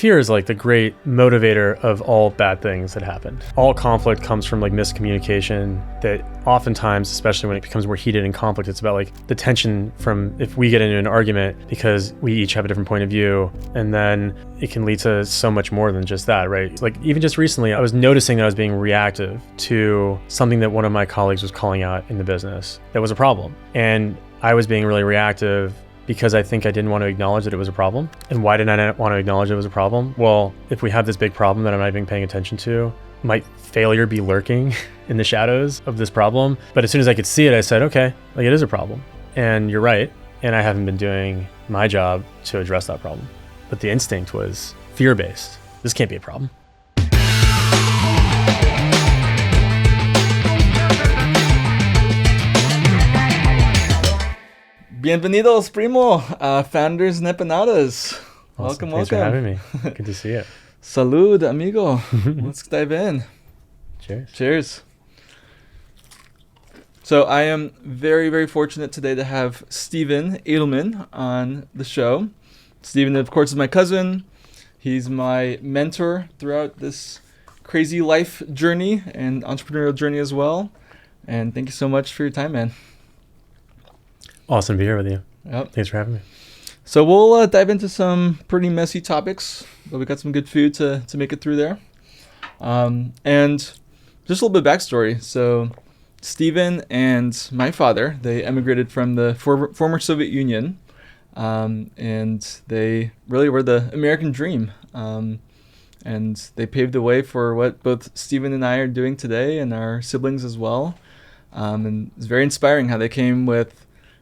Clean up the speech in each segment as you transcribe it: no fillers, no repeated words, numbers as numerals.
fear is like the great motivator of all bad things that happened. All conflict comes from like miscommunication that oftentimes, especially when it becomes more heated in conflict, it's about like the tension from if we get into an argument because we each have a different point of view, and then it can lead to so much more than just that, right? Like even just recently, I was noticing that I was being reactive to something that one of my colleagues was calling out in the business that was a problem. And I was being really reactive because I think I didn't want to acknowledge that it was a problem. And why did I not want to acknowledge it was a problem? Well, if we have this big problem that I'm not even paying attention to, might failure be lurking in the shadows of this problem? But as soon as I could see it, I said, okay, like it is a problem. And you're right. And I haven't been doing my job to address that problem. But the instinct was fear-based. This can't be a problem. Bienvenidos, primo. Founders Empanadas. Awesome. Welcome. Thanks for having me. Good to see you. Salud, amigo. Let's dive in. Cheers. Cheers. So I am very, very fortunate today to have Stephen Eidelman on the show. Stephen, of course, is my cousin. He's my mentor throughout this crazy life journey and entrepreneurial journey as well. And thank you so much for your time, man. Awesome to be here with you. Yep. Thanks for having me. So we'll dive into some pretty messy topics, but we got some good food to make it through there. And just a little bit of backstory. So Stephen and my father, they emigrated from the former Soviet Union, and they really were the American dream. And they paved the way for what both Stephen and I are doing today and our siblings as well. And it's very inspiring how they came with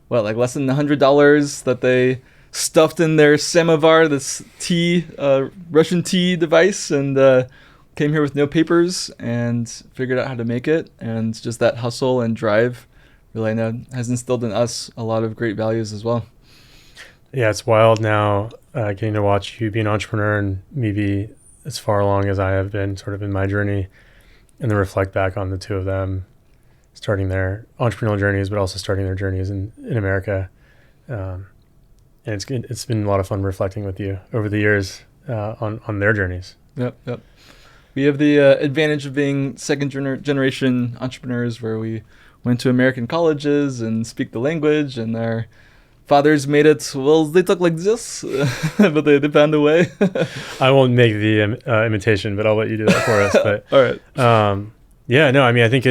like less than $100 that they stuffed in their samovar, this tea, Russian tea device, and came here with no papers and figured out how to make it. And just that hustle and drive really, I know, has instilled in us a lot of great values as well. Yeah, it's wild now getting to watch you be an entrepreneur and me be as far along as I have been sort of in my journey, and then reflect back on the two of them starting their entrepreneurial journeys, but also starting their journeys in America. And it's been a lot of fun reflecting with you over the years on their journeys. Yep. We have the advantage of being second generation entrepreneurs, where we went to American colleges and speak the language, and our fathers made it, well, they talk like this, but they found a way. I won't make the imitation, but I'll let you do that for us. But all right. Yeah, no, I mean, I think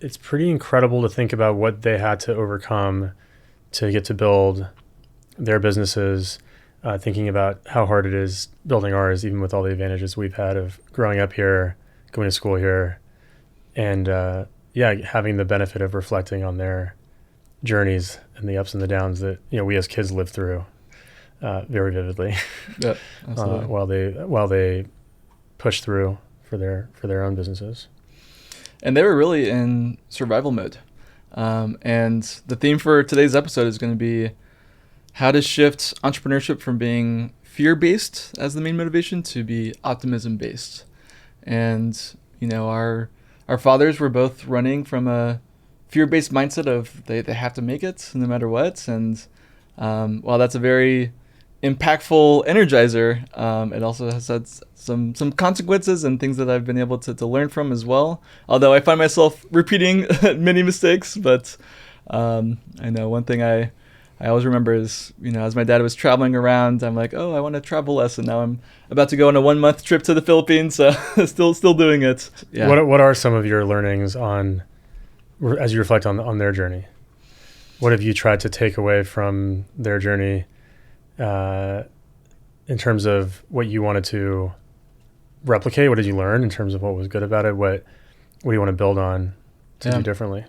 it's pretty incredible to think about what they had to overcome to get to build their businesses, thinking about how hard it is building ours, even with all the advantages we've had of growing up here, going to school here, and having the benefit of reflecting on their journeys and the ups and the downs that we as kids lived through very vividly. Yeah, absolutely. while they push through for their own businesses. And they were really in survival mode. And the theme for today's episode is going to be how to shift entrepreneurship from being fear-based as the main motivation to be optimism-based. And, our fathers were both running from a fear-based mindset of they have to make it no matter what. And while that's a very impactful energizer, it also has had some consequences and things that I've been able to learn from as well. Although I find myself repeating many mistakes, but I know one thing I always remember is, as my dad was traveling around, I'm like, oh, I want a travel lesson. Now I'm about to go on a 1-month trip to the Philippines, so still doing it. Yeah. What are some of your learnings as you reflect on their journey? What have you tried to take away from their journey in terms of what you wanted to replicate? What did you learn in terms of what was good about it? What do you want to build on to do differently?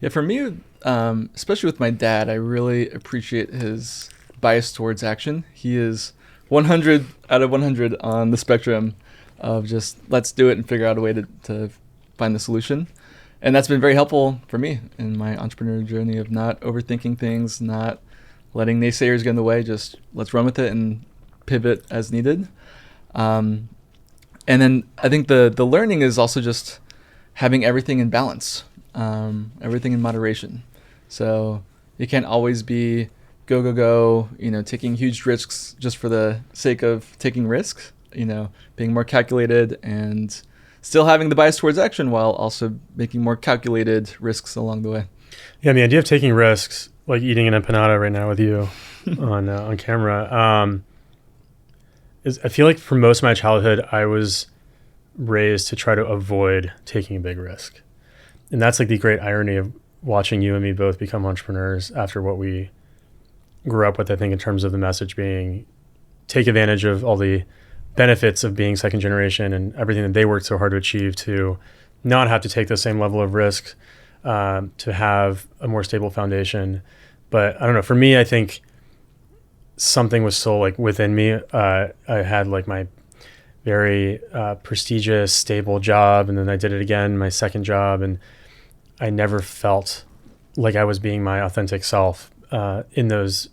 Yeah, for me, especially with my dad, I really appreciate his bias towards action. He is 100 out of 100 on the spectrum of just let's do it and figure out a way to find the solution. And that's been very helpful for me in my entrepreneurial journey of not overthinking things, not letting naysayers get in the way, just let's run with it and pivot as needed. And then I think the learning is also just having everything in balance, everything in moderation. So you can't always be go, taking huge risks just for the sake of taking risks, being more calculated and still having the bias towards action while also making more calculated risks along the way. Yeah, the idea of taking risks, like eating an empanada right now with you on camera, is I feel like for most of my childhood, I was raised to try to avoid taking a big risk. And that's like the great irony of watching you and me both become entrepreneurs after what we grew up with, I think, in terms of the message being take advantage of all the benefits of being second generation and everything that they worked so hard to achieve, to not have to take the same level of risk, to have a more stable foundation. But I don't know, for me, I think something was still like within me. I had like my very prestigious, stable job, and then I did it again, my second job, and I never felt like I was being my authentic self in those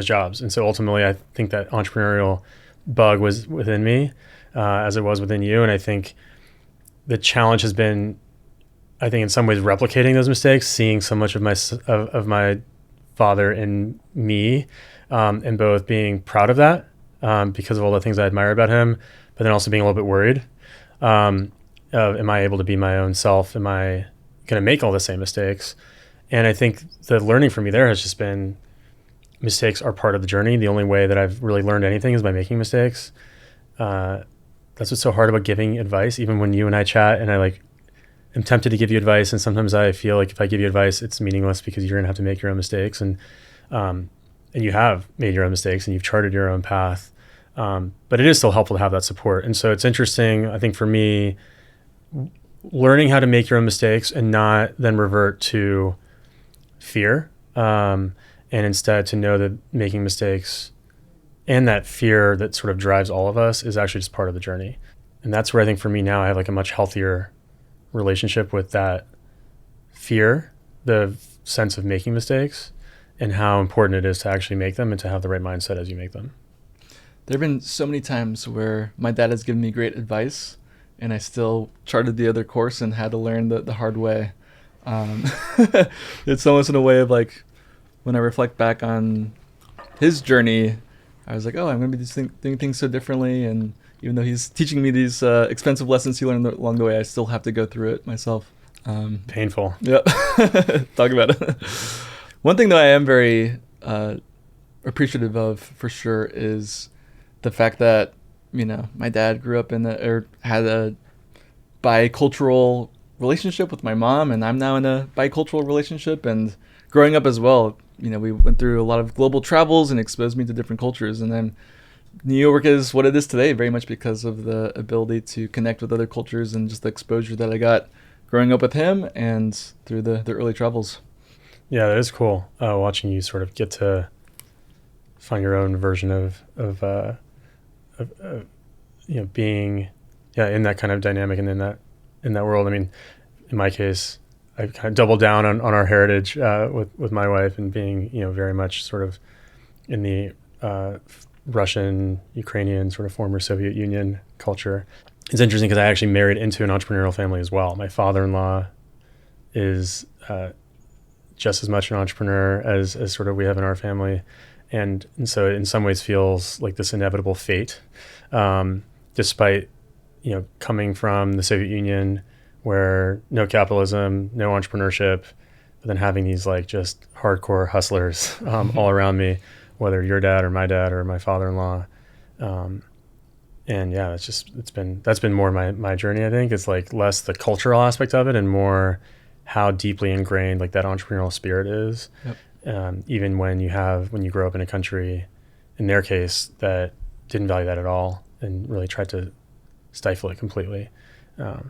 jobs. And so ultimately, I think that entrepreneurial bug was within me, as it was within you. And I think the challenge has been, I think in some ways, replicating those mistakes, seeing so much of my father in me, and both being proud of that because of all the things I admire about him, but then also being a little bit worried. Am I able to be my own self? Am I going to make all the same mistakes? And I think the learning for me there has just been mistakes are part of the journey. The only way that I've really learned anything is by making mistakes. That's what's so hard about giving advice. Even when you and I chat and I am tempted to give you advice, and sometimes I feel like if I give you advice, it's meaningless because you're going to have to make your own mistakes. And you have made your own mistakes and you've charted your own path. But it is still helpful to have that support. And so it's interesting, I think for me, learning how to make your own mistakes and not then revert to fear, and instead to know that making mistakes and that fear that sort of drives all of us is actually just part of the journey. And that's where I think for me now I have like a much healthier relationship with that fear, the sense of making mistakes, and how important it is to actually make them and to have the right mindset as you make them. There have been so many times where my dad has given me great advice and I still charted the other course and had to learn the hard way. It's almost in a way of like, when I reflect back on his journey, I was like, oh, I'm going to be doing things so differently. And even though he's teaching me these expensive lessons he learned along the way, I still have to go through it myself. Painful. Yep. Talk about it. One thing that I am very appreciative of for sure is the fact that, my dad grew up had a bicultural relationship with my mom, and I'm now in a bicultural relationship. And growing up as well, we went through a lot of global travels and exposed me to different cultures. And then New York is what it is today, very much because of the ability to connect with other cultures and just the exposure that I got growing up with him and through the early travels. Yeah, that is cool. Watching you sort of get to find your own version of being, in that kind of dynamic and in that world. I mean, in my case, I kind of doubled down on our heritage with my wife and being, very much sort of in the Russian, Ukrainian, sort of former Soviet Union culture. It's interesting because I actually married into an entrepreneurial family as well. My father-in-law is just as much an entrepreneur as sort of we have in our family. And so in some ways feels like this inevitable fate, despite, coming from the Soviet Union, where no capitalism, no entrepreneurship, but then having these like just hardcore hustlers all around me, whether your dad or my father-in-law. And yeah, that's been more my journey. I think it's like less the cultural aspect of it and more how deeply ingrained like that entrepreneurial spirit is. Yep. Even when you grow up in a country, in their case, that didn't value that at all and really tried to stifle it completely. So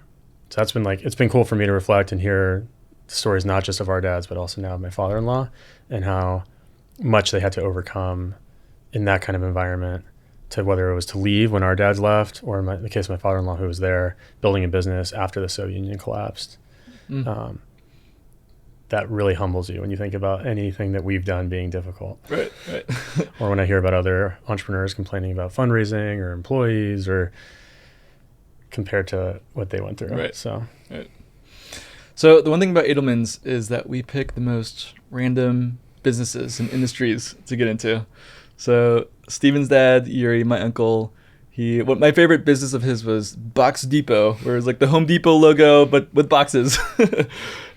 that's been it's been cool for me to reflect and hear stories, not just of our dads, but also now of my father-in-law and how much they had to overcome in that kind of environment, to whether it was to leave when our dads left, or in the case of my father-in-law, who was there building a business after the Soviet Union collapsed. That really humbles you when you think about anything that we've done being difficult. Right. Or when I hear about other entrepreneurs complaining about fundraising or employees or compared to what they went through. Right. Right. So the one thing about Eidelman's is that we pick the most random businesses and industries to get into. So Steven's dad, Yuri, my uncle, my favorite business of his was Box Depot, where it's like the Home Depot logo, but with boxes. And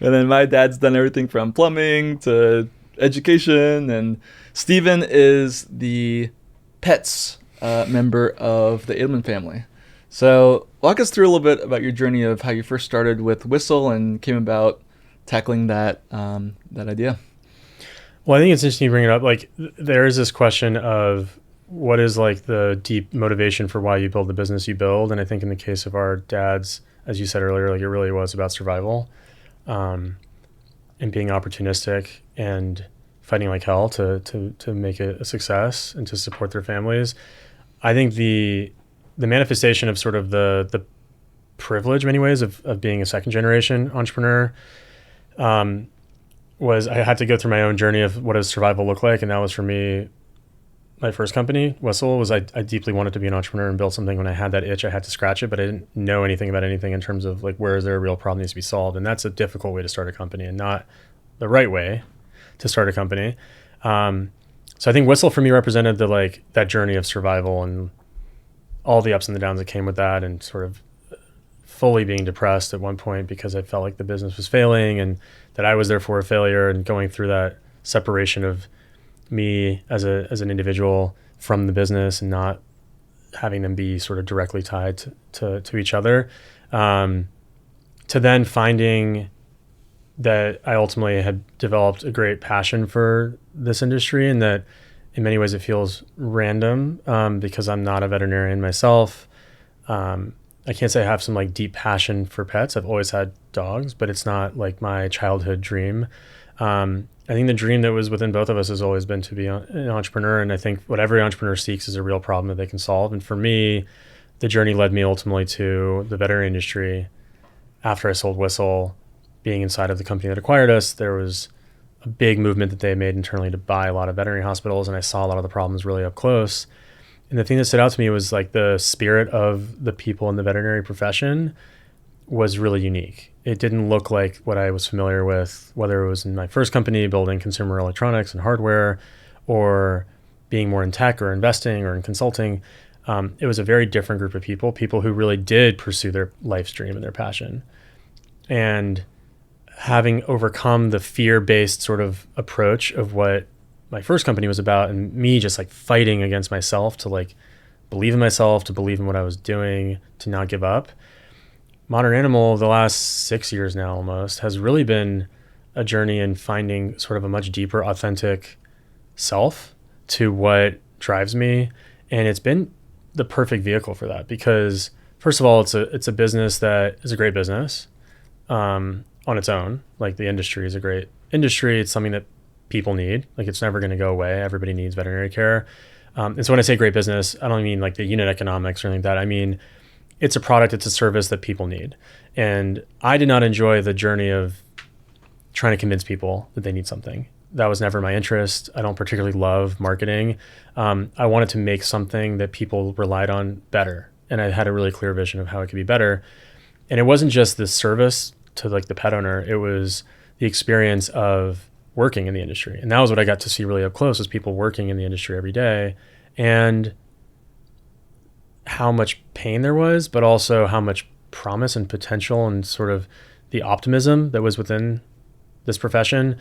then my dad's done everything from plumbing to education. And Steven is the pets member of the Eidelman family. So walk us through a little bit about your journey of how you first started with Whistle and came about tackling that idea. Well, I think it's interesting you bring it up. Like, there is this question of what is like the deep motivation for why you build the business you build. And I think in the case of our dads, as you said earlier, like it really was about survival, and being opportunistic and fighting like hell to make it a success and to support their families. I think the manifestation of sort of the privilege in many ways of being a second generation entrepreneur, was I had to go through my own journey of what does survival look like. And that was for me, my first company, Whistle, was I deeply wanted to be an entrepreneur and build something. When I had that itch, I had to scratch it, but I didn't know anything about anything in terms of like, where is there a real problem that needs to be solved? And that's a difficult way to start a company and not the right way to start a company. So I think Whistle for me represented that journey of survival and all the ups and the downs that came with that, and sort of fully being depressed at one point because I felt like the business was failing and that I was therefore a failure, and going through that separation of me as an individual from the business and not having them be sort of directly tied to each other, to then finding that I ultimately had developed a great passion for this industry, and that in many ways it feels random, because I'm not a veterinarian myself. I can't say I have some like deep passion for pets. I've always had dogs, but it's not like my childhood dream. I think the dream that was within both of us has always been to be an entrepreneur. And I think what every entrepreneur seeks is a real problem that they can solve. And for me, the journey led me ultimately to the veterinary industry. After I sold Whistle, being inside of the company that acquired us, there was a big movement that they made internally to buy a lot of veterinary hospitals. And I saw a lot of the problems really up close. And the thing that stood out to me was like the spirit of the people in the veterinary profession was really unique. It didn't look like what I was familiar with, whether it was in my first company building consumer electronics and hardware, or being more in tech or investing or in consulting. It was a very different group of people who really did pursue their life's dream and their passion. And having overcome the fear-based sort of approach of what my first company was about, and me just like fighting against myself to like believe in myself, to believe in what I was doing, to not give up. Modern Animal, the last 6 years now almost, has really been a journey in finding sort of a much deeper, authentic self to what drives me. And it's been the perfect vehicle for that, because first of all, it's a business that is a great business on its own. Like the industry is a great industry. It's something that people need. Like it's never going to go away. Everybody needs veterinary care. And so when I say great business, I don't mean like the unit economics or anything like that. I mean, it's a product, it's a service that people need. And I did not enjoy the journey of trying to convince people that they need something. That was never my interest. I don't particularly love marketing. I wanted to make something that people relied on better. And I had a really clear vision of how it could be better. And it wasn't just the service to like the pet owner, it was the experience of working in the industry. And that was what I got to see really up close, was people working in the industry every day, and how much pain there was, but also how much promise and potential and sort of the optimism that was within this profession,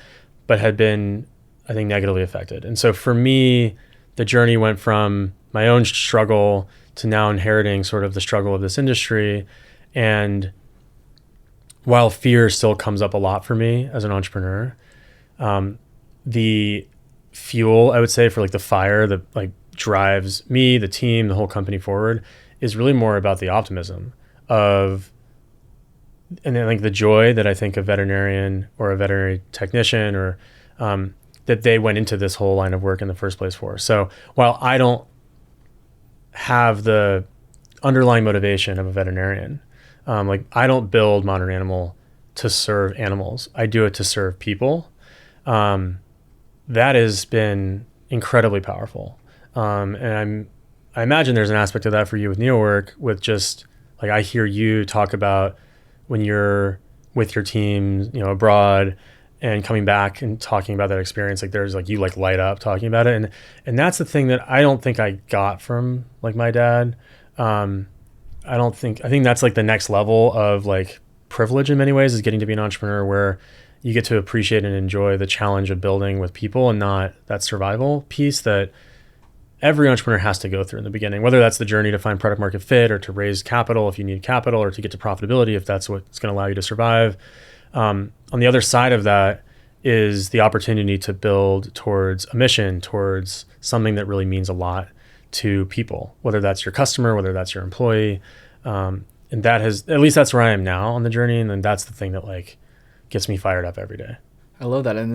but had been, I think, negatively affected. And so for me, the journey went from my own struggle to now inheriting sort of the struggle of this industry. And while fear still comes up a lot for me as an entrepreneur, the fuel, I would say, for like the fire that like drives me, the team, the whole company forward, is really more about the optimism of, and then like the joy that I think a veterinarian or a veterinary technician or that they went into this whole line of work in the first place for. So while I don't have the underlying motivation of a veterinarian, like I don't build Modern Animal to serve animals. I do it to serve people. That has been incredibly powerful. And I imagine there's an aspect of that for you with NeoWork, with just like, I hear you talk about when you're with your team, you know, abroad, and coming back and talking about that experience, like there's like you like light up talking about it, and that's the thing that I don't think I got from like my dad. I think that's like the next level of like privilege in many ways, is getting to be an entrepreneur where you get to appreciate and enjoy the challenge of building with people and not that survival piece that every entrepreneur has to go through in the beginning, whether that's the journey to find product market fit or to raise capital if you need capital, or to get to profitability if that's what's going to allow you to survive. On the other side of that is the opportunity to build towards a mission, towards something that really means a lot to people, whether that's your customer, whether that's your employee. And that has, at least that's where I am now on the journey. And then that's the thing that like gets me fired up every day. I love that. And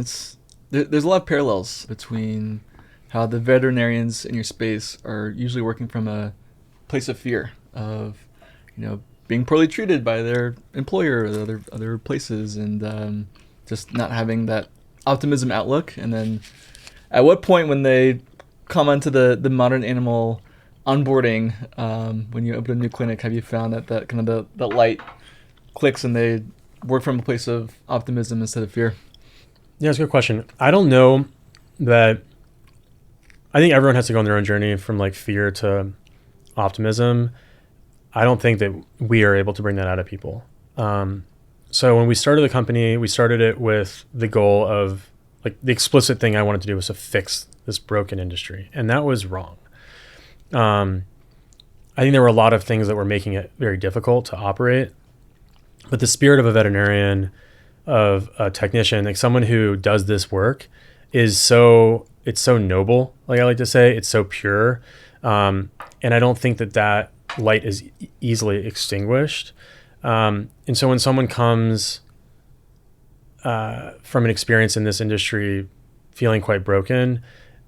there's a lot of parallels between how the veterinarians in your space are usually working from a place of fear of, being poorly treated by their employer or other places, and just not having that optimism outlook. And then at what point when they come onto the modern animal onboarding, when you open a new clinic, have you found that kind of the light clicks and they work from a place of optimism instead of fear? Yeah, it's a good question. I don't know that. I think everyone has to go on their own journey from like fear to optimism. I don't think that we are able to bring that out of people. So when we started the company, we started it with the goal of like the explicit thing I wanted to do was to fix this broken industry. And that was wrong. I think there were a lot of things that were making it very difficult to operate. But the spirit of a veterinarian, of a technician, like someone who does this work it's so noble, like I like to say. It's so pure. And I don't think that light is easily extinguished. And so when someone comes from an experience in this industry feeling quite broken,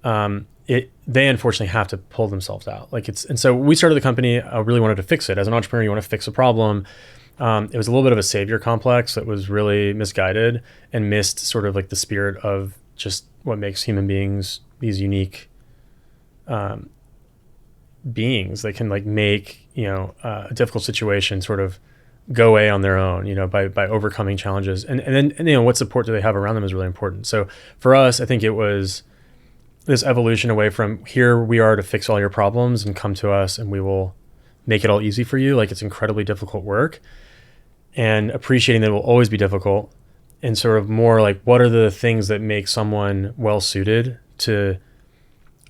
they unfortunately have to pull themselves out. And so we started the company, I really wanted to fix it. As an entrepreneur, you want to fix a problem. It was a little bit of a savior complex that was really misguided and missed sort of like the spirit of just what makes human beings these unique beings that can like make a difficult situation sort of go away on their own, by overcoming challenges, and then what support do they have around them is really important. So for us, I think it was this evolution away from here we are to fix all your problems and come to us and we will make it all easy for you. Like it's incredibly difficult work, and appreciating that it will always be difficult, and sort of more like what are the things that make someone well suited to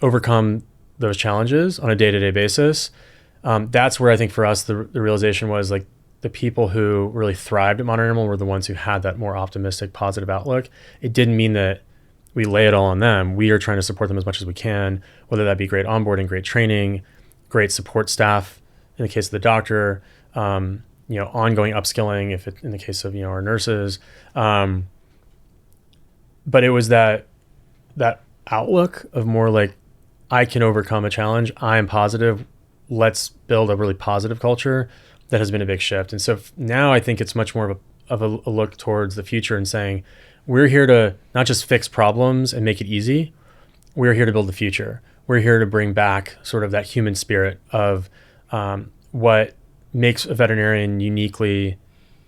overcome those challenges on a day-to-day basis. That's where I think for us the realization was like the people who really thrived at Modern Animal were the ones who had that more optimistic, positive outlook. It didn't mean that we lay it all on them. We are trying to support them as much as we can, whether that be great onboarding, great training, great support staff in the case of the doctor, ongoing upskilling in the case of our nurses. But it was that outlook of more like, I can overcome a challenge. I am positive. Let's build a really positive culture. That has been a big shift. And so now I think it's much more of a look towards the future and saying, we're here to not just fix problems and make it easy. We're here to build the future. We're here to bring back sort of that human spirit of what makes a veterinarian uniquely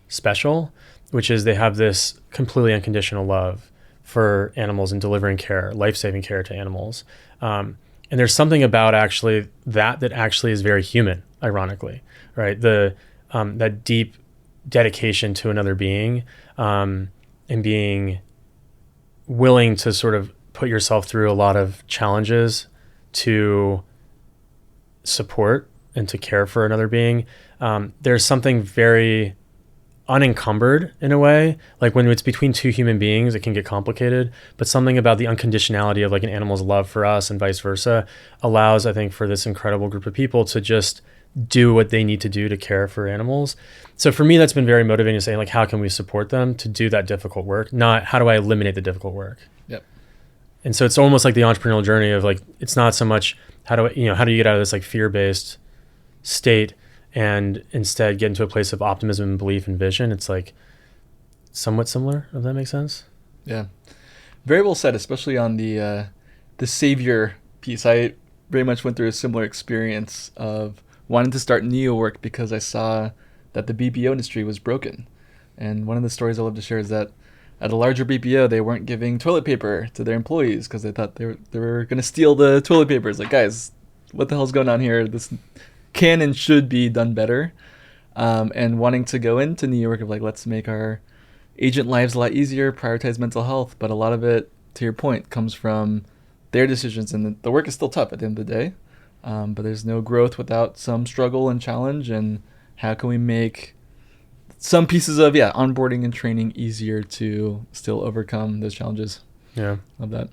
special, which is they have this completely unconditional love for animals and delivering care, life-saving care to animals. And there's something about actually that actually is very human, ironically, right? That deep dedication to another being, and being willing to sort of put yourself through a lot of challenges to support and to care for another being. There's something very unencumbered in a way, like when it's between two human beings, it can get complicated, but something about the unconditionality of like an animal's love for us and vice versa allows, I think, for this incredible group of people to just do what they need to do to care for animals. So for me, that's been very motivating to say, like, how can we support them to do that difficult work? Not how do I eliminate the difficult work? Yep. And so it's almost like the entrepreneurial journey of like, it's not so much how do you get out of this like fear-based state and instead get into a place of optimism and belief and vision. It's like somewhat similar, if that makes sense. Yeah. Very well said, especially on the savior piece. I very much went through a similar experience of wanting to start Neo work because I saw that the BPO industry was broken. And one of the stories I love to share is that at a larger BPO, they weren't giving toilet paper to their employees because they thought they were going to steal the toilet paper. It's like, guys, what the hell's going on here? This can and should be done better. And wanting to go into New York of like, let's make our agent lives a lot easier, prioritize mental health. But a lot of it, to your point, comes from their decisions. And the work is still tough at the end of the day. But there's no growth without some struggle and challenge. And how can we make some pieces of onboarding and training easier to still overcome those challenges? Yeah. Love that.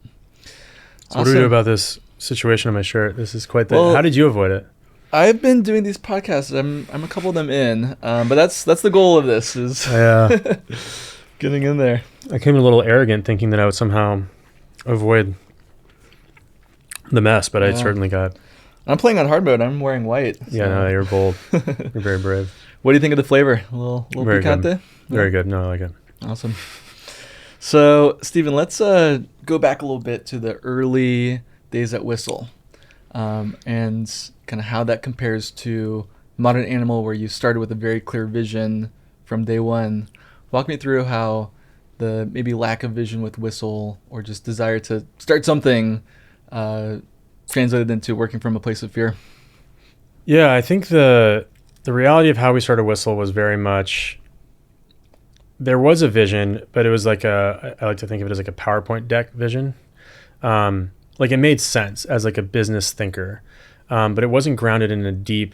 So what do we do about this situation on my shirt? This is quite the... How did you avoid it? I've been doing these podcasts. I'm a couple of them in, but that's the goal of this is getting in there. I came a little arrogant thinking that I would somehow avoid the mess, but I certainly got... I'm playing on hard mode. I'm wearing white. So. Yeah, no, you're bold. You're very brave. What do you think of the flavor? A little very picante? Good. Very good. No, I like it. Awesome. So, Stephen, let's go back a little bit to the early days at Whistle, and kind of how that compares to Modern Animal, where you started with a very clear vision from day one. Walk me through how the maybe lack of vision with Whistle or just desire to start something translated into working from a place of fear. Yeah, I think the reality of how we started Whistle was very much, there was a vision, but it was like I like to think of it as like a PowerPoint deck vision. Like it made sense as like a business thinker, but it wasn't grounded in a deep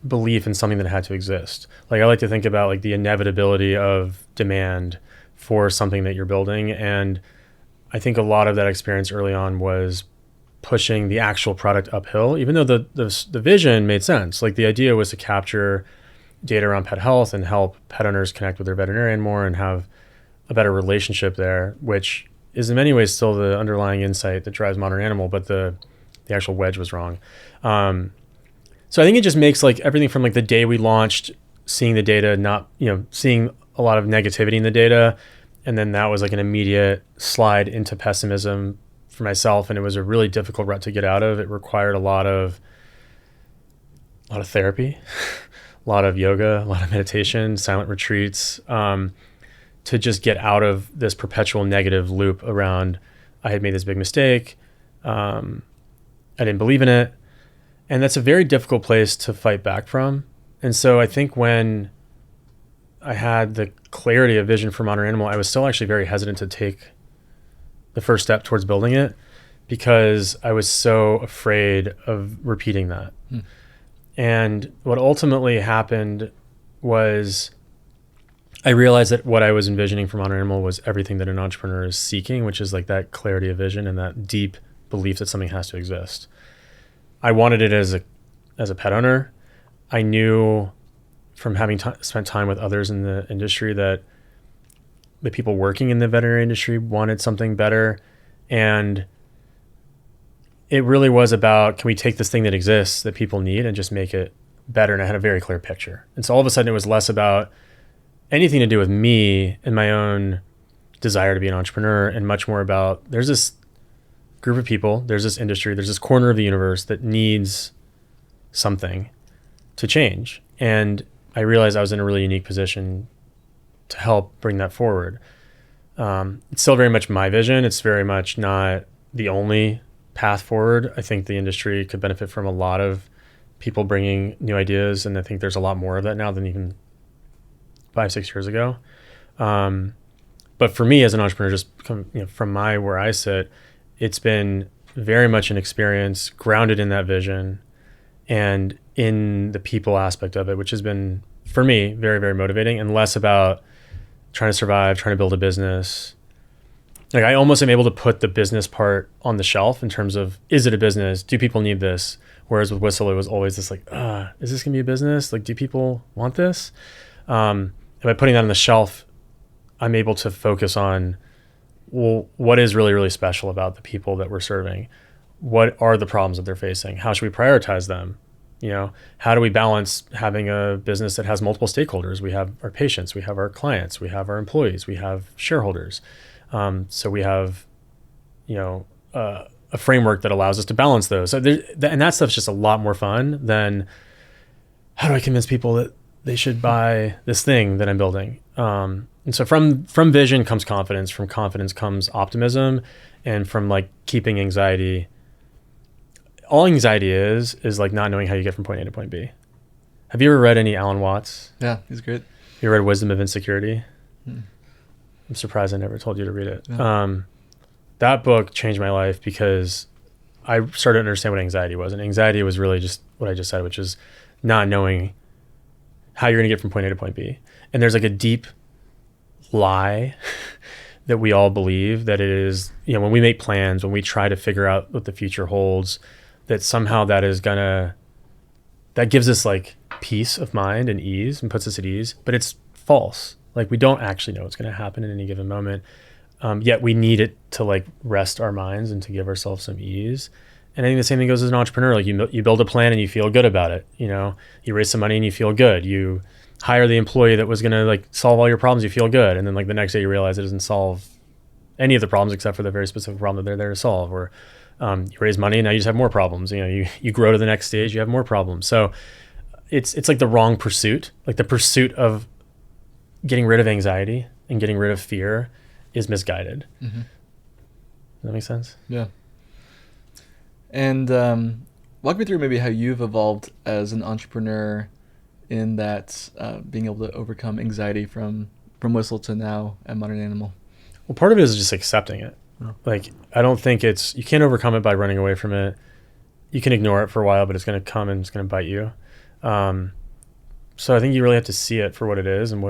belief in something that had to exist. Like I like to think about like the inevitability of demand for something that you're building. And I think a lot of that experience early on was pushing the actual product uphill, even though the vision made sense. Like the idea was to capture data around pet health and help pet owners connect with their veterinarian more and have a better relationship there, which is in many ways still the underlying insight that drives Modern Animal, but the actual wedge was wrong. So I think it just makes like everything from like the day we launched, seeing the data, not, seeing a lot of negativity in the data. And then that was like an immediate slide into pessimism for myself. And it was a really difficult rut to get out of. It required a lot of therapy, a lot of yoga, a lot of meditation, silent retreats, to just get out of this perpetual negative loop around, I had made this big mistake. I didn't believe in it. And that's a very difficult place to fight back from. And so I think when I had the clarity of vision for Modern Animal, I was still actually very hesitant to take the first step towards building it because I was so afraid of repeating that. And what ultimately happened was I realized that what I was envisioning for Modern Animal was everything that an entrepreneur is seeking, which is like that clarity of vision and that deep belief that something has to exist. I wanted it as a pet owner. I knew from having spent time with others in the industry that the people working in the veterinary industry wanted something better. And it really was about, can we take this thing that exists that people need and just make it better? And I had a very clear picture. And so all of a sudden it was less about anything to do with me and my own desire to be an entrepreneur and much more about, there's this group of people, there's this industry, there's this corner of the universe that needs something to change. And I realized I was in a really unique position to help bring that forward. It's still very much my vision. It's very much not the only path forward. I think the industry could benefit from a lot of people bringing new ideas. And I think there's a lot more of that now than even 5-6 years ago. But for me as an entrepreneur, just from where I sit, it's been very much an experience grounded in that vision and in the people aspect of it, which has been, for me, very, very motivating and less about trying to survive, trying to build a business. Like I almost am able to put the business part on the shelf in terms of, is it a business? Do people need this? Whereas with Whistle, it was always this like, is this gonna be a business? Like, do people want this? And by putting that on the shelf, I'm able to focus on, well, what is really, really special about the people that we're serving? What are the problems that they're facing? How should we prioritize them? How do we balance having a business that has multiple stakeholders? We have our patients, we have our clients, we have our employees, we have shareholders. So we have, a framework that allows us to balance those. So and that stuff's just a lot more fun than how do I convince people that they should buy this thing that I'm building. And so from vision comes confidence, from confidence comes optimism, and from like keeping anxiety. All anxiety is like not knowing how you get from point A to point B. Have you ever read any Alan Watts? Yeah, he's great. You read Wisdom of Insecurity? I'm surprised I never told you to read it. Yeah. That book changed my life because I started to understand what anxiety was. And anxiety was really just what I just said, which is not knowing how you're going to get from point A to point B. And there's like a deep lie that we all believe that it is, when we make plans, when we try to figure out what the future holds, that somehow that gives us like peace of mind and ease and puts us at ease, but it's false. Like we don't actually know what's going to happen in any given moment. Yet we need it to like rest our minds and to give ourselves some ease. And I think the same thing goes as an entrepreneur. Like you build a plan and you feel good about it. You raise some money and you feel good. You hire the employee that was going to like solve all your problems. You feel good. And then like the next day you realize it doesn't solve any of the problems except for the very specific problem that they're there to solve. Or you raise money and now you just have more problems. You grow to the next stage, you have more problems. So it's like the wrong pursuit. Like the pursuit of getting rid of anxiety and getting rid of fear is misguided. Mm-hmm. Does that make sense? Yeah. And walk me through maybe how you've evolved as an entrepreneur in that being able to overcome anxiety from Whistle to now at Modern Animal. Well, part of it is just accepting it. Oh. Like, I don't think you can't overcome it by running away from it. You can ignore it for a while, but it's going to come and it's going to bite you. So I think you really have to see it for what it is and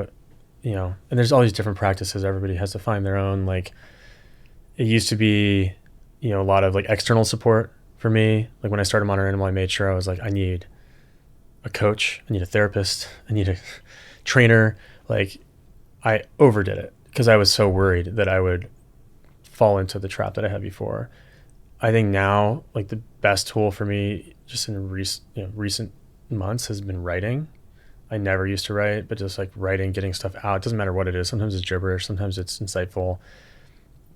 and there's all these different practices. Everybody has to find their own. Like, it used to be, a lot of like external support for me. Like when I started Modern Animal, I made sure I was like, I need a coach, I need a therapist, I need a trainer. Like I overdid it because I was so worried that I would fall into the trap that I had before. I think now, like the best tool for me just in recent months has been writing. I never used to write, but just like writing, getting stuff out. It doesn't matter what it is. Sometimes it's gibberish, sometimes it's insightful,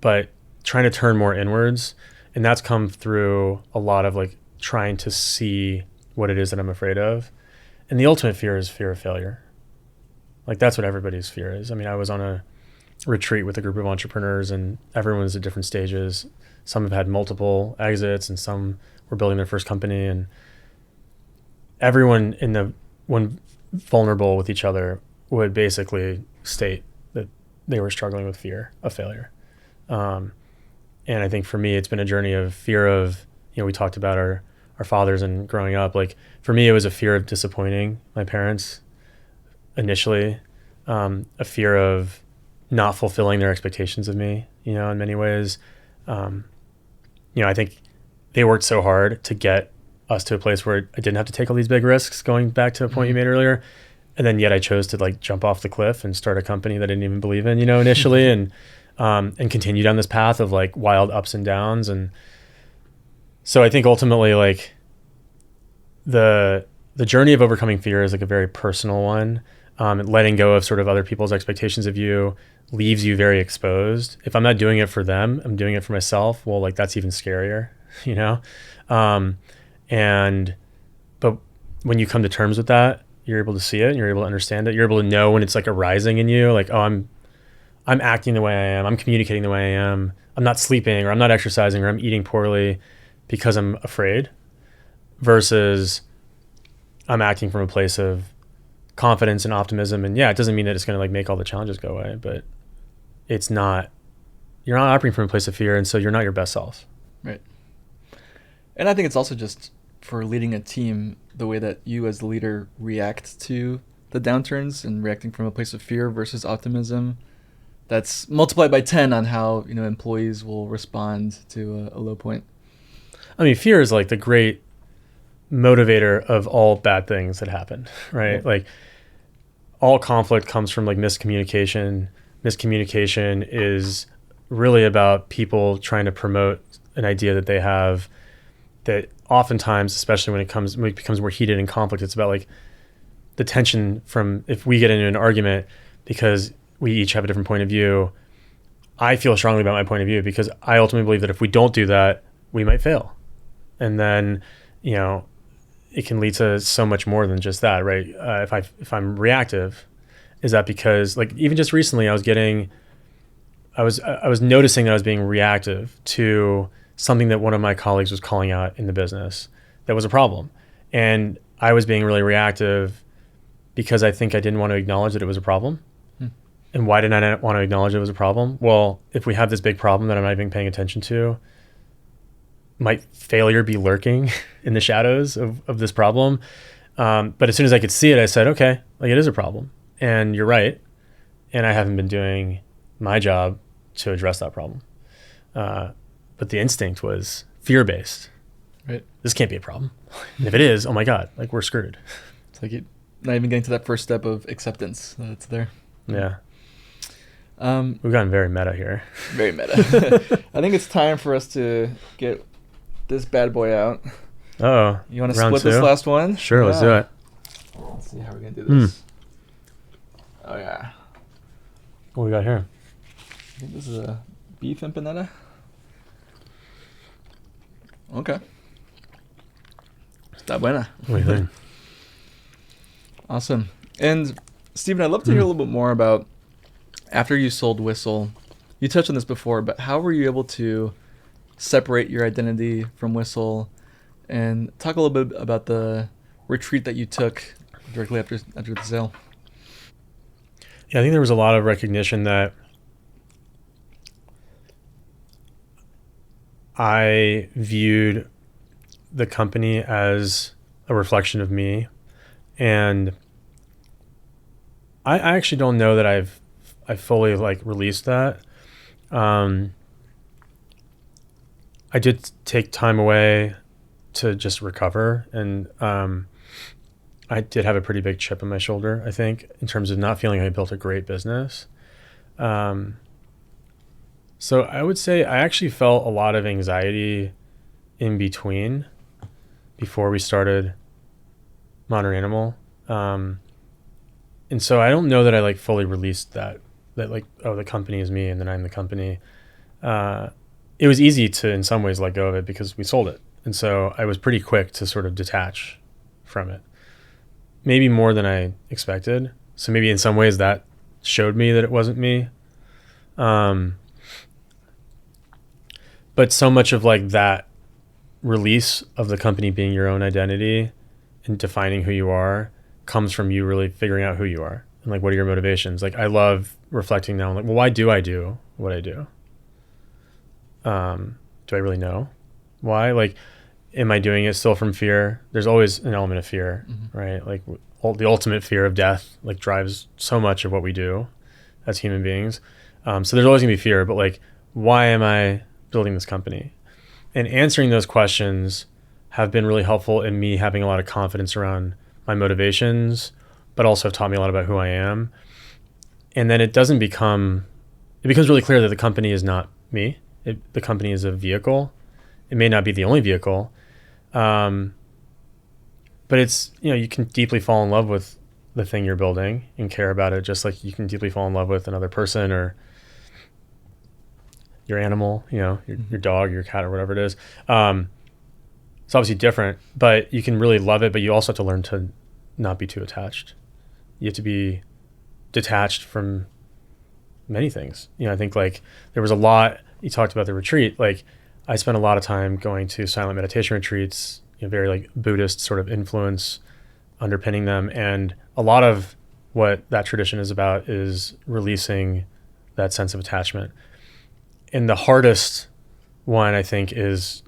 but trying to turn more inwards. And that's come through a lot of like trying to see what it is that I'm afraid of. And the ultimate fear is fear of failure. Like that's what everybody's fear is. I mean, I was on a retreat with a group of entrepreneurs and everyone's at different stages. Some have had multiple exits and some were building their first company, and everyone when vulnerable with each other would basically state that they were struggling with fear of failure. And I think for me, it's been a journey of fear of, we talked about our fathers and growing up. Like for me, it was a fear of disappointing my parents initially, a fear of not fulfilling their expectations of me, in many ways. I think they worked so hard to get us to a place where I didn't have to take all these big risks, going back to a point you made earlier. And then yet I chose to like jump off the cliff and start a company that I didn't even believe in, initially, and continue down this path of like wild ups and downs. And so I think ultimately like the journey of overcoming fear is like a very personal one. And letting go of sort of other people's expectations of you leaves you very exposed. If I'm not doing it for them, I'm doing it for myself. Well, like that's even scarier, but when you come to terms with that, you're able to see it and you're able to understand it. You're able to know when it's like arising in you, like, oh, I'm acting the way I am. I'm communicating the way I am. I'm not sleeping or I'm not exercising or I'm eating poorly because I'm afraid, versus I'm acting from a place of confidence and optimism. And yeah, it doesn't mean that it's going to like make all the challenges go away, but you're not operating from a place of fear. And so you're not your best self. Right. And I think it's also just for leading a team, the way that you as the leader react to the downturns and reacting from a place of fear versus optimism, that's multiplied by 10 on how, employees will respond to a low point. I mean, fear is like the great motivator of all bad things that happen, right? Yeah. Like all conflict comes from like miscommunication. Miscommunication is really about people trying to promote an idea that they have, that oftentimes, especially when it becomes more heated in conflict, it's about like the tension from if we get into an argument because we each have a different point of view. I feel strongly about my point of view because I ultimately believe that if we don't do that, we might fail. And then, it can lead to so much more than just that, right? If I'm reactive, is that because like even just recently I was noticing that I was being reactive to something that one of my colleagues was calling out in the business that was a problem. And I was being really reactive because I think I didn't want to acknowledge that it was a problem. And why didn't I not want to acknowledge it was a problem? Well, if we have this big problem that I'm not even paying attention to, might failure be lurking in the shadows of this problem? But as soon as I could see it, I said, okay, like it is a problem. And you're right. And I haven't been doing my job to address that problem. But the instinct was fear-based. Right. This can't be a problem. And if it is, oh my God, like we're screwed. It's like you're not even getting to that first step of acceptance that it's there. Yeah. We've gotten very meta here. Very meta. I think it's time for us to get this bad boy out. Oh, you want to split this last one? Sure, let's do it. Let's see how we're going to do this. Oh, yeah. What we got here? I think this is a beef empanada. Okay. Está buena. What do you think? Awesome. And Stephen, I'd love to hear a little bit more about after you sold Whistle. You touched on this before, but how were you able to separate your identity from Whistle, and talk a little bit about the retreat that you took directly after the sale? Yeah, I think there was a lot of recognition that I viewed the company as a reflection of me, and I actually don't know that I fully like released that. I did take time away to just recover, and I did have a pretty big chip on my shoulder, I think, in terms of not feeling I built a great business. So I would say I actually felt a lot of anxiety in between before we started Modern Animal. And so I don't know that I like fully released that like, oh, the company is me and then I'm the company. It was easy to, in some ways, let go of it because we sold it. And so I was pretty quick to sort of detach from it. Maybe more than I expected. So maybe in some ways that showed me that it wasn't me. But so much of like that release of the company being your own identity and defining who you are comes from you really figuring out who you are and like what are your motivations. Like I love reflecting now, like, well, why do I do what I do? Do I really know why? Like, am I doing it still from fear? There's always an element of fear, right? Like the ultimate fear of death like drives so much of what we do as human beings. So there's always gonna be fear, but like, why am I building this company? And answering those questions have been really helpful in me having a lot of confidence around my motivations, but also have taught me a lot about who I am. And then it becomes really clear that the company is not me. The company is a vehicle. It may not be the only vehicle, but it's, you can deeply fall in love with the thing you're building and care about it, just like you can deeply fall in love with another person or your animal, your dog, your cat, or whatever it is. It's obviously different, but you can really love it, but you also have to learn to not be too attached. You have to be detached from many things. I think like there was a lot, you talked about the retreat, like I spent a lot of time going to silent meditation retreats, very like Buddhist sort of influence underpinning them. And a lot of what that tradition is about is releasing that sense of attachment. And the hardest one, I think, is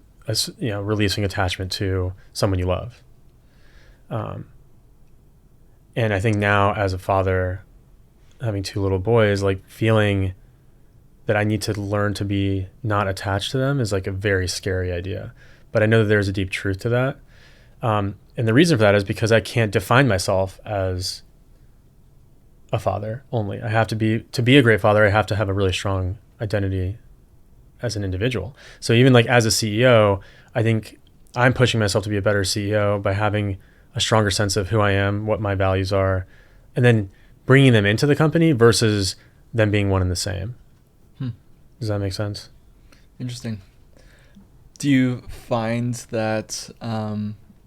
releasing attachment to someone you love. And I think now as a father, having two little boys, like feeling that I need to learn to be not attached to them is like a very scary idea. But I know that there's a deep truth to that. And the reason for that is because I can't define myself as a father only. I have to be a great father, I have to have a really strong identity as an individual. So even like as a CEO, I think I'm pushing myself to be a better CEO by having a stronger sense of who I am, what my values are, and then bringing them into the company versus them being one and the same. Does that make sense? Interesting. Do you find that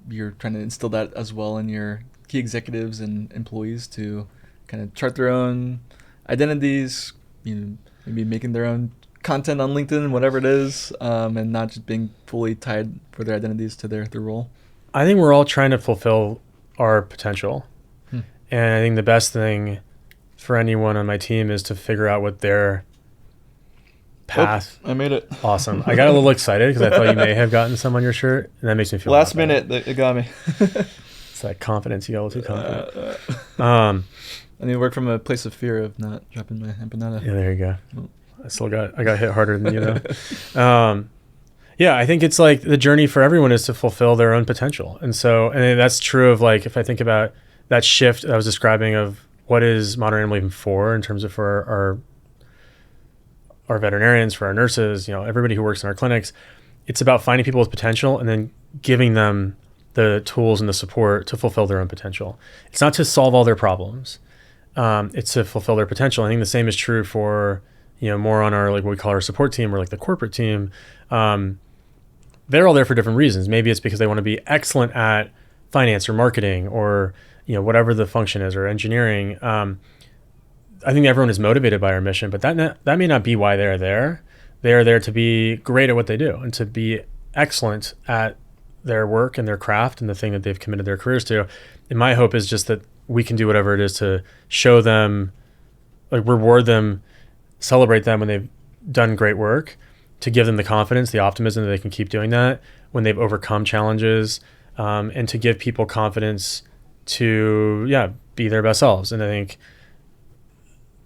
you're trying to instill that as well in your key executives and employees to kind of chart their own identities, maybe making their own content on LinkedIn, whatever it is, and not just being fully tied for their identities to their role? I think we're all trying to fulfill our potential. And I think the best thing for anyone on my team is to figure out what their path. I made it. Awesome. I got a little excited because I thought you may have gotten some on your shirt, and that makes me feel last minute. It got me. It's that confidence. You got a little too confident. I need to work from a place of fear of not dropping my empanada. Yeah, there you go. I got hit harder than you though. Yeah, I think it's like the journey for everyone is to fulfill their own potential. And that's true of like, if I think about that shift I was describing of what is Modern Animal even for in terms of for our veterinarians, for our nurses, everybody who works in our clinics, it's about finding people with potential and then giving them the tools and the support to fulfill their own potential. It's not to solve all their problems. It's to fulfill their potential. I think the same is true for, more on our, like what we call our support team or like the corporate team. They're all there for different reasons. Maybe it's because they want to be excellent at finance or marketing or, whatever the function is, or engineering. I think everyone is motivated by our mission, but that may not be why they're there. They are there to be great at what they do and to be excellent at their work and their craft and the thing that they've committed their careers to. And my hope is just that we can do whatever it is to show them, like reward them, celebrate them when they've done great work, to give them the confidence, the optimism that they can keep doing that when they've overcome challenges, and to give people confidence to, be their best selves. And I think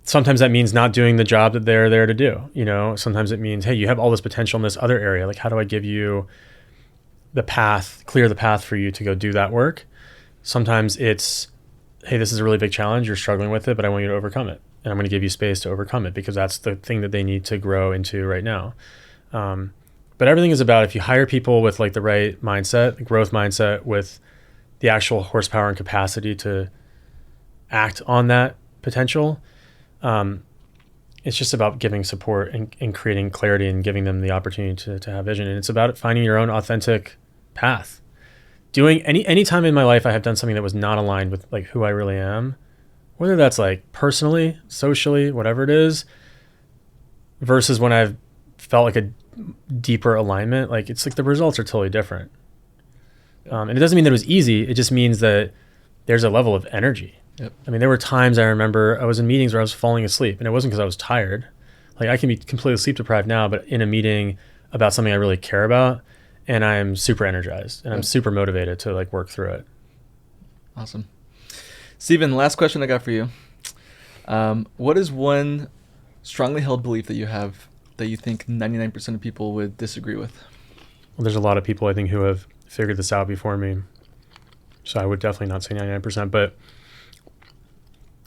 sometimes that means not doing the job that they're there to do. Sometimes it means, hey, you have all this potential in this other area. Like, how do I give you clear the path for you to go do that work? Sometimes it's, hey, this is a really big challenge. You're struggling with it, but I want you to overcome it. And I'm going to give you space to overcome it because that's the thing that they need to grow into right now. But everything is about, if you hire people with like the right mindset, the growth mindset, with the actual horsepower and capacity to act on that potential, it's just about giving support and creating clarity and giving them the opportunity to have vision. And it's about finding your own authentic path. Doing any time in my life I have done something that was not aligned with like who I really am, whether that's like personally, socially, whatever it is, versus when I've felt like a deeper alignment, like it's like the results are totally different. And it doesn't mean that it was easy. It just means that there's a level of energy. Yep. I mean, there were times I remember I was in meetings where I was falling asleep, and it wasn't because I was tired. Like, I can be completely sleep deprived now, but in a meeting about something I really care about, and I'm super energized and I'm super motivated to like work through it. Awesome. Steven, last question I got for you. What is one strongly held belief that you have that you think 99% of people would disagree with? Well, there's a lot of people I think who have figured this out before me. So I would definitely not say 99%, but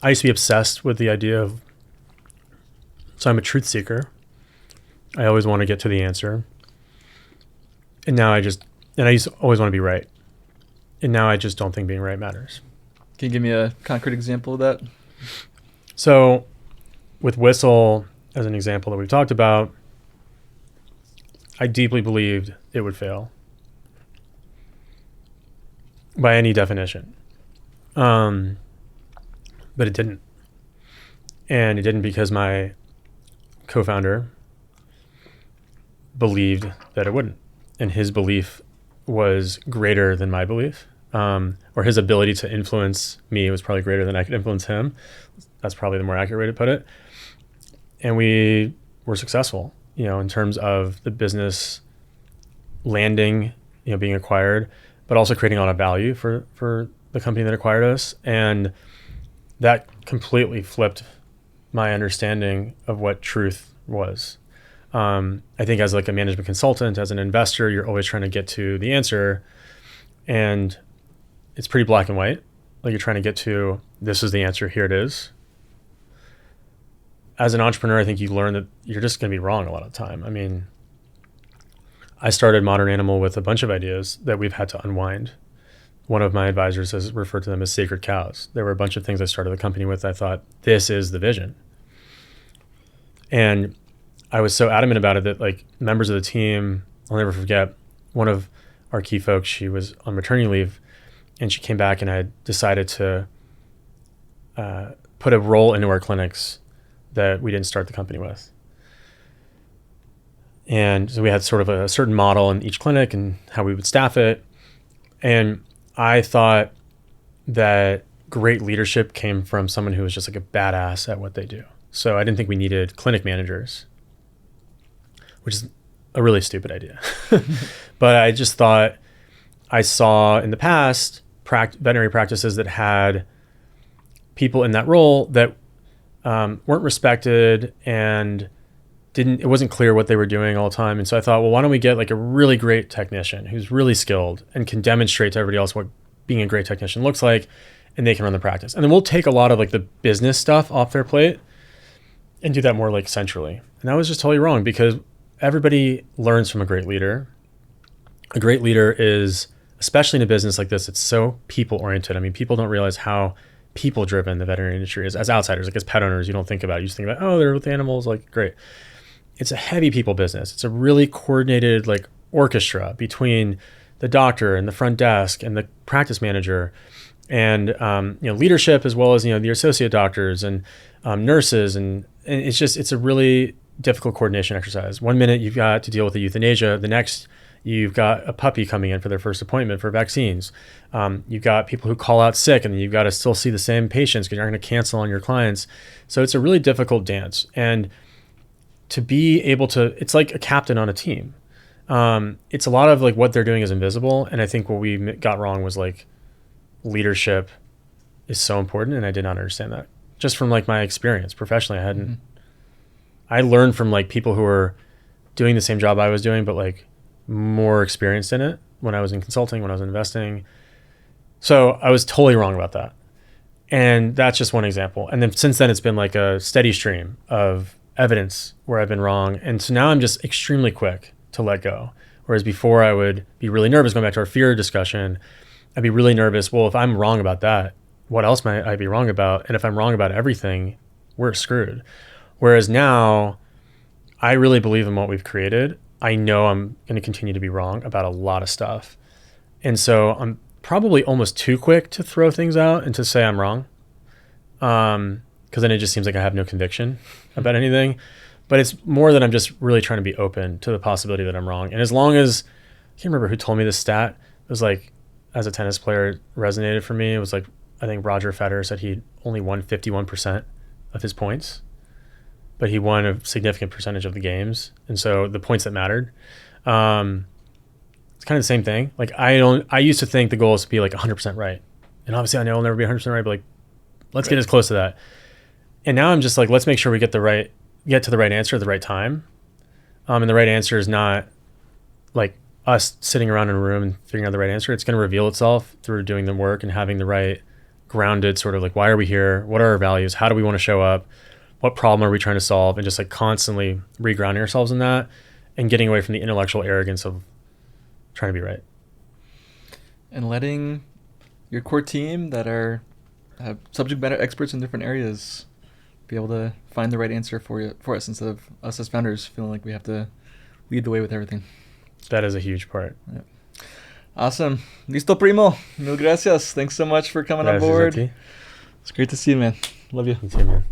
I used to be obsessed with the idea of, so I'm a truth seeker. I always want to get to the answer. And now I used to always want to be right. And now I just don't think being right matters. Can you give me a concrete example of that? So with Whistle, as an example that we've talked about, I deeply believed it would fail by any definition. But it didn't. And it didn't because my co-founder believed that it wouldn't. And his belief was greater than my belief. Or his ability to influence me was probably greater than I could influence him. That's probably the more accurate way to put it. And we were successful, in terms of the business landing, being acquired, but also creating a lot of value for the company that acquired us. And that completely flipped my understanding of what truth was. I think as like a management consultant, as an investor, you're always trying to get to the answer, and it's pretty black and white. Like, you're trying to get to, this is the answer, here it is. As an entrepreneur, I think you learn that you're just going to be wrong a lot of the time. I mean, I started Modern Animal with a bunch of ideas that we've had to unwind. One of my advisors has referred to them as sacred cows. There were a bunch of things I started the company with. I thought, this is the vision. And I was so adamant about it that like members of the team, I'll never forget, one of our key folks, she was on maternity leave, and she came back, and I decided to put a role into our clinics that we didn't start the company with. And so we had sort of a certain model in each clinic and how we would staff it. And I thought that great leadership came from someone who was just like a badass at what they do. So I didn't think we needed clinic managers, which is a really stupid idea. But I just thought I saw in the past veterinary practices that had people in that role that weren't respected and it wasn't clear what they were doing all the time. And so I thought, well, why don't we get like a really great technician who's really skilled and can demonstrate to everybody else what being a great technician looks like, and they can run the practice. And then we'll take a lot of like the business stuff off their plate and do that more like centrally. And that was just totally wrong, because everybody learns from a great leader. A great leader is, especially in a business like this, it's so people oriented. I mean, people don't realize how people driven the veterinary industry is. As outsiders, like as pet owners, you don't think about it. You just think about, oh, they're with animals, like great. It's a heavy people business. It's a really coordinated like orchestra between the doctor and the front desk and the practice manager, and leadership, as well as the associate doctors and nurses, and it's a really difficult coordination exercise. One minute you've got to deal with the euthanasia, the next you've got a puppy coming in for their first appointment for vaccines. You've got people who call out sick, and you've got to still see the same patients because you're not going to cancel on your clients. So it's a really difficult dance. And to be able to, it's like a captain on a team. It's a lot of like what they're doing is invisible. And I think what we got wrong was like leadership is so important. And I did not understand that just from like my experience professionally. I learned from like people who were doing the same job I was doing, but like more experienced in it when I was in consulting, when I was investing. So I was totally wrong about that. And that's just one example. And then since then, it's been like a steady stream of evidence where I've been wrong. And so now I'm just extremely quick to let go. Whereas before I would be really nervous, going back to our fear discussion, I'd be really nervous. Well, if I'm wrong about that, what else might I be wrong about? And if I'm wrong about everything, we're screwed. Whereas now I really believe in what we've created. I know I'm going to continue to be wrong about a lot of stuff. And so I'm probably almost too quick to throw things out and to say I'm wrong. Because then it just seems like I have no conviction about anything. But it's more that I'm just really trying to be open to the possibility that I'm wrong. And as long as, I can't remember who told me this stat. It was like, as a tennis player, it resonated for me. It was like, I think Roger Federer said he only won 51% of his points, but he won a significant percentage of the games. And so the points that mattered, it's kind of the same thing. Like I used to think the goal is to be like 100% right. And obviously I know I'll never be 100% right, but like, let's get as close to that. And now I'm just like, let's make sure we get to the right answer at the right time. And the right answer is not like us sitting around in a room and figuring out the right answer. It's going to reveal itself through doing the work and having the right grounded sort of like, why are we here? What are our values? How do we want to show up? What problem are we trying to solve? And just like constantly regrounding ourselves in that and getting away from the intellectual arrogance of trying to be right. And letting your core team that have subject matter experts in different areas be able to find the right answer for us, instead of us as founders feeling like we have to lead the way with everything. That is a huge part. Yeah. Awesome. Listo, primo. Mil gracias. Thanks so much for coming on board. It's great to see you, man. Love you. You too, man.